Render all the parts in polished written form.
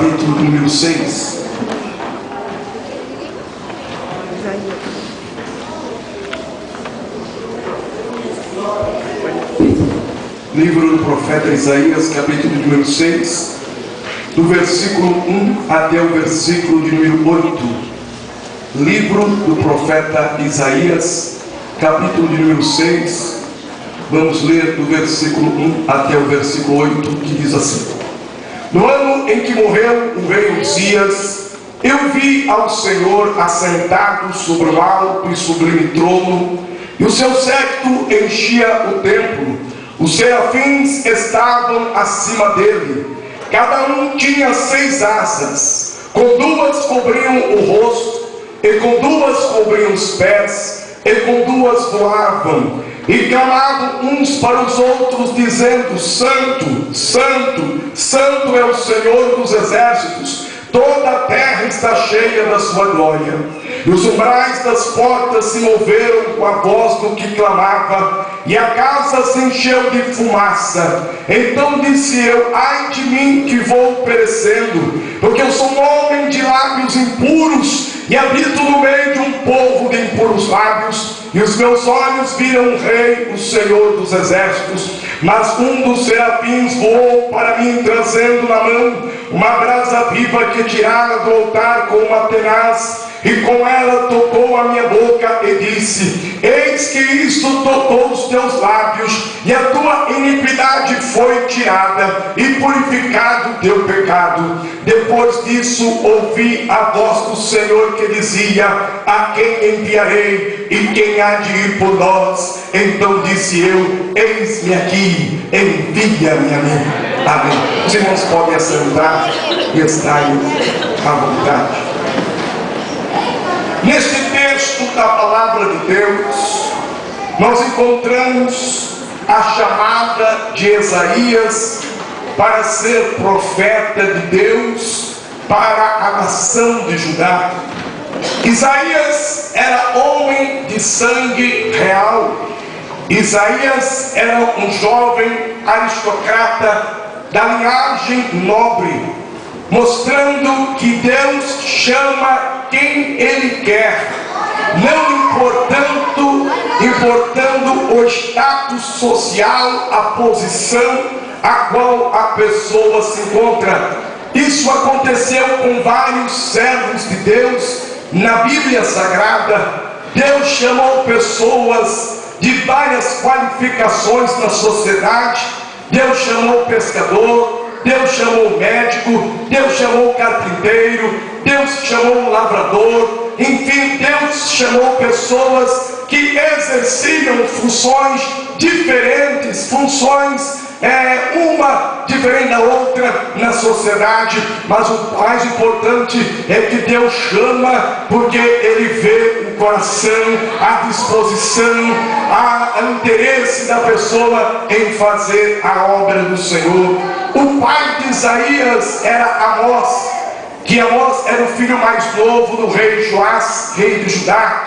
capítulo número 6. Livro do profeta Isaías, capítulo número 6, do versículo 1 até o versículo de número 8. Livro do profeta Isaías, capítulo de número 6, vamos ler do versículo 1 até o versículo 8, que diz assim: No ano em que morreu o rei Uzias, eu vi ao Senhor assentado sobre um alto e sublime trono, e o seu séquito enchia o templo. Os serafins estavam acima dele, cada um tinha 6 asas, com 2 cobriam o rosto, e com 2 cobriam os pés, e com 2 voavam, e clamavam uns para os outros, dizendo: Santo, Santo, Santo é o Senhor dos exércitos, toda a terra está cheia da sua glória. E os umbrais das portas se moveram com a voz do que clamava, e a casa se encheu de fumaça. Então disse eu: ai de mim que vou perecendo, porque eu sou um homem de lábios impuros, e habito no meio de um povo de impuros lábios. E os meus olhos viram o Rei, o Senhor dos exércitos. Mas um dos serafins voou para mim, trazendo na mão uma brasa viva que tirara do altar com uma tenaz, e com ela tocou a minha boca e disse: eis que isto tocou os teus lábios, e a tua iniquidade foi tirada, e purificado o teu pecado. Depois disso ouvi a voz do Senhor que dizia: a quem enviarei, e quem há de ir por nós? Então disse eu: eis-me aqui, envia-me a mim. Amém. Os irmãos podem assentar e estarem à vontade. Neste texto da palavra de Deus, nós encontramos a chamada de Isaías para ser profeta de Deus para a nação de Judá. Isaías era homem de sangue real. Isaías era um jovem aristocrata da linhagem nobre, mostrando que Deus chama quem Ele quer, não importando o status social, a posição a qual a pessoa se encontra. Isso aconteceu com vários servos de Deus na Bíblia Sagrada. Deus chamou pessoas de várias qualificações na sociedade. Deus chamou pescador, Deus chamou médico, Deus chamou carpinteiro, Deus chamou lavrador. Enfim, Deus chamou pessoas que exerciam funções diferentes, uma diferente da outra na sociedade. Mas o mais importante é que Deus chama porque Ele vê o coração, a disposição, o interesse da pessoa em fazer a obra do Senhor. O pai de Isaías era Amós, que Amós era o filho mais novo do rei Joás, rei de Judá.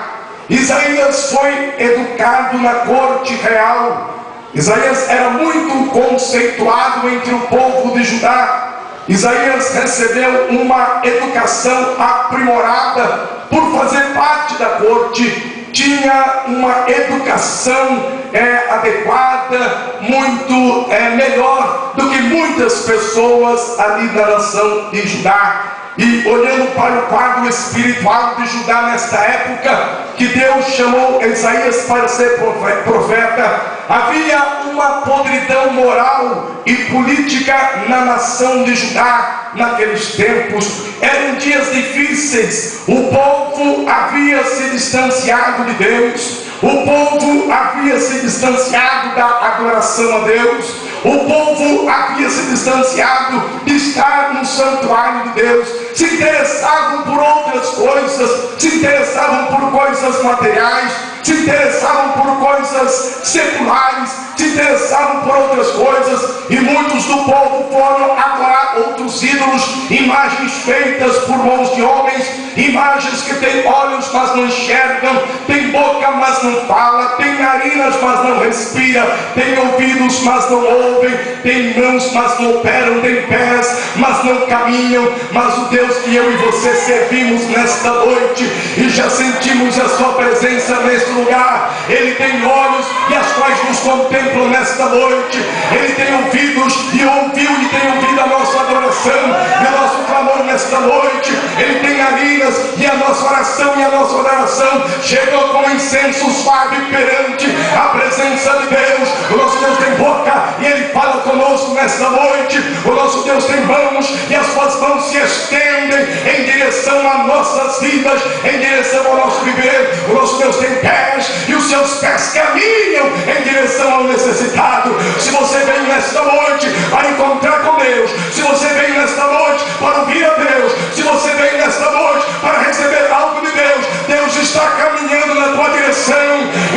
Isaías foi educado na corte real. Isaías era muito conceituado entre o povo de Judá. Isaías recebeu uma educação aprimorada por fazer parte da corte. Tinha uma educação adequada, muito melhor do que muitas pessoas ali da nação de Judá. E olhando para o quadro espiritual de Judá nesta época, que Deus chamou Isaías para ser profeta, havia uma podridão moral e política na nação de Judá naqueles tempos. Eram dias difíceis. O povo havia se distanciado de Deus. O povo havia se distanciado da adoração a Deus. O povo havia se distanciado de estar no santuário de Deus. Se interessavam por outras coisas, se interessavam por coisas materiais, se interessavam por coisas seculares, se interessavam por outras coisas. E muitos do povo foram adorar outros dos ídolos, imagens feitas por mãos de homens, imagens que têm olhos, mas não enxergam, tem boca, mas não fala, tem narinas, mas não respira, tem ouvidos, mas não ouvem, tem mãos, mas não operam, tem pés, mas não caminham. Mas o Deus que eu e você servimos nesta noite, e já sentimos a sua presença neste lugar, Ele tem olhos e as quais nos contemplam nesta noite, Ele tem ouvidos e ouviu e tem ouvido a nossa adoração e o nosso clamor nesta noite, Ele tem narinas e a nossa oração e a nossa oração chegou com incenso suave perante a presença de Deus. O nosso Deus tem boca e Ele fala conosco nesta noite. O nosso Deus tem mãos e as suas mãos se estendem em direção às nossas vidas, em direção ao nosso viver. O nosso Deus tem pés e os seus pés caminham em direção ao necessitado. Se você veio nesta noite para encontrar com Deus, se você veio nesta noite para ouvir a Deus, se você veio nesta noite para receber algo de Deus, Deus está caminhando na tua direção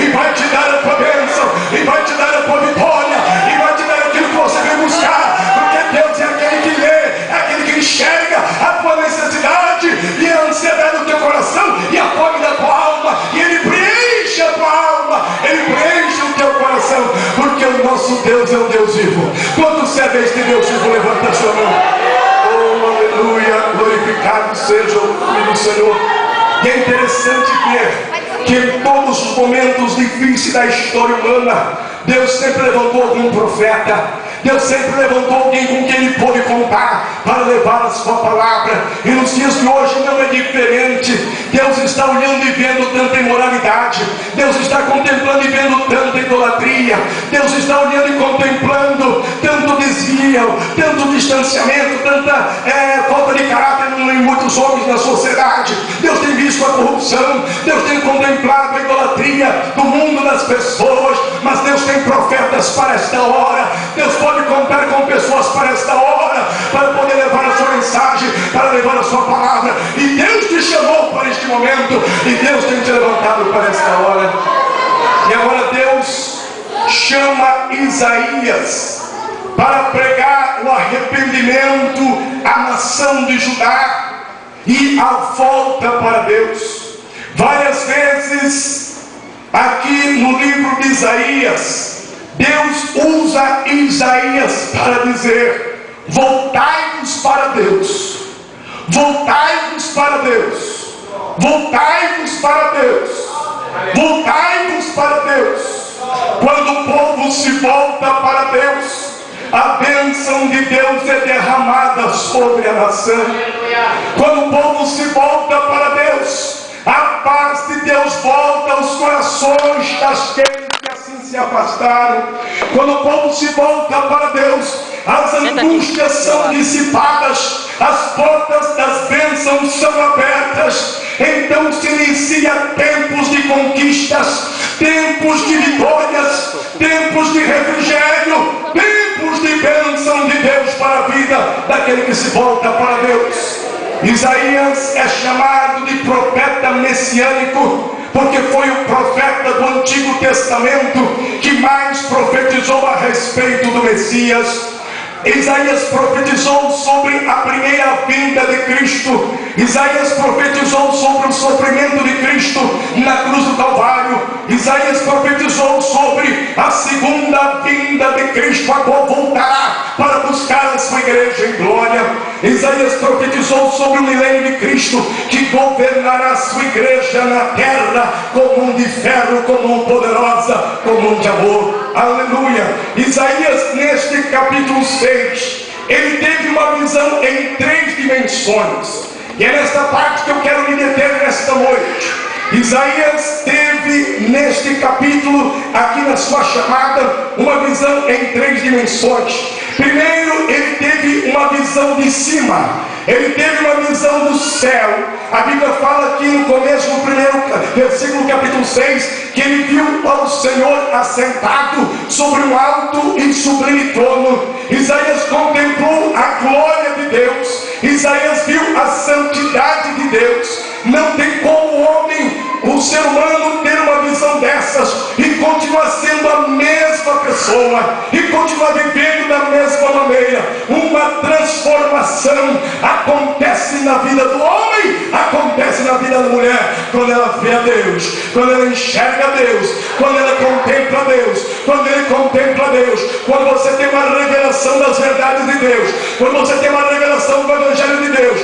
e vai te dar a tua bênção, e vai te dar a tua vitória, e vai te dar aquilo que você veio buscar, porque Deus é aquele que lê, é aquele que enxerga a tua necessidade e a ansiedade do teu coração e a fome da tua alma, e Ele preenche a tua alma, Ele preenche o teu coração, porque o nosso Deus é um Deus vivo. Quando serve este Deus vivo, levanta a sua mão. Oh, aleluia, glorificado seja o nome do Senhor. E é interessante ver que em todos os momentos difíceis da história humana, Deus sempre levantou algum profeta, Deus sempre levantou alguém com quem Ele pôde contar para levar a sua palavra. E nos dias de hoje não é diferente. Deus está olhando e vendo tanta imoralidade, Deus está contemplando e vendo tanta idolatria, Deus está olhando e contemplando tanto desvio, tanto distanciamento, tanta falta de caráter em muitos homens na sociedade. Deus tem visto a corrupção, Deus tem contemplado a idolatria do mundo das pessoas. Mas Deus tem profetas para esta hora, Deus pode contar com pessoas para esta hora, para poder levar a sua mensagem, para levar a sua palavra. E Deus te chamou para este momento, e Deus tem te levantado para esta hora. E agora Deus chama Isaías para pregar o arrependimento à nação de Judá e a volta para Deus. Várias vezes aqui no livro de Isaías, Deus usa Isaías para dizer: voltai-vos para Deus, voltai-vos para Deus, voltai-vos para Deus, voltai-vos para Deus. Quando o povo se volta para Deus, a bênção de Deus é derramada sobre a nação. Quando o povo se volta para Deus, a paz de Deus volta aos corações daqueles que assim se afastaram. Quando o povo se volta para Deus, as angústias são dissipadas, as portas das bênçãos são abertas. Então se inicia tempos de conquistas, tempos de vitórias, tempos de refrigério, tempos de bênção de Deus para a vida daquele que se volta para Deus. Isaías é chamado de profeta messiânico, porque foi o profeta do Antigo Testamento que mais profetizou a respeito do Messias. Isaías profetizou sobre a primeira vinda de Cristo. Isaías profetizou sobre o sofrimento de Cristo na cruz do Calvário. Isaías profetizou sobre a segunda vinda de Cristo, a qual voltará para buscar a sua igreja em glória. Isaías profetizou sobre o milênio de Cristo, que governará a sua igreja na terra com mão de ferro, com mão poderosa, com mão de amor. Aleluia. Isaías, neste capítulo 6, ele teve uma visão em 3 dimensões, e é nesta parte que eu quero me deter nesta noite. Isaías teve neste capítulo, aqui na sua chamada, uma visão em 3 dimensões. Primeiro, ele teve uma visão de cima, ele teve uma visão do céu. A Bíblia fala aqui no começo, no primeiro versículo, capítulo 6, que ele viu ao Senhor assentado sobre um alto e sublime trono. Isaías contemplou a glória de Deus, Isaías viu a santidade de Deus. Não tem como o homem, o ser humano, ter uma visão dessas e continuar sendo a mesma pessoa. pessoa e continuar vivendo da mesma maneira. Uma transformação acontece na vida do homem, acontece na vida da mulher, quando ela vê a Deus, quando ela enxerga a Deus, quando ela contempla a Deus, quando ele contempla a Deus, quando você tem uma revelação das verdades de Deus, quando você tem uma revelação do Evangelho de Deus,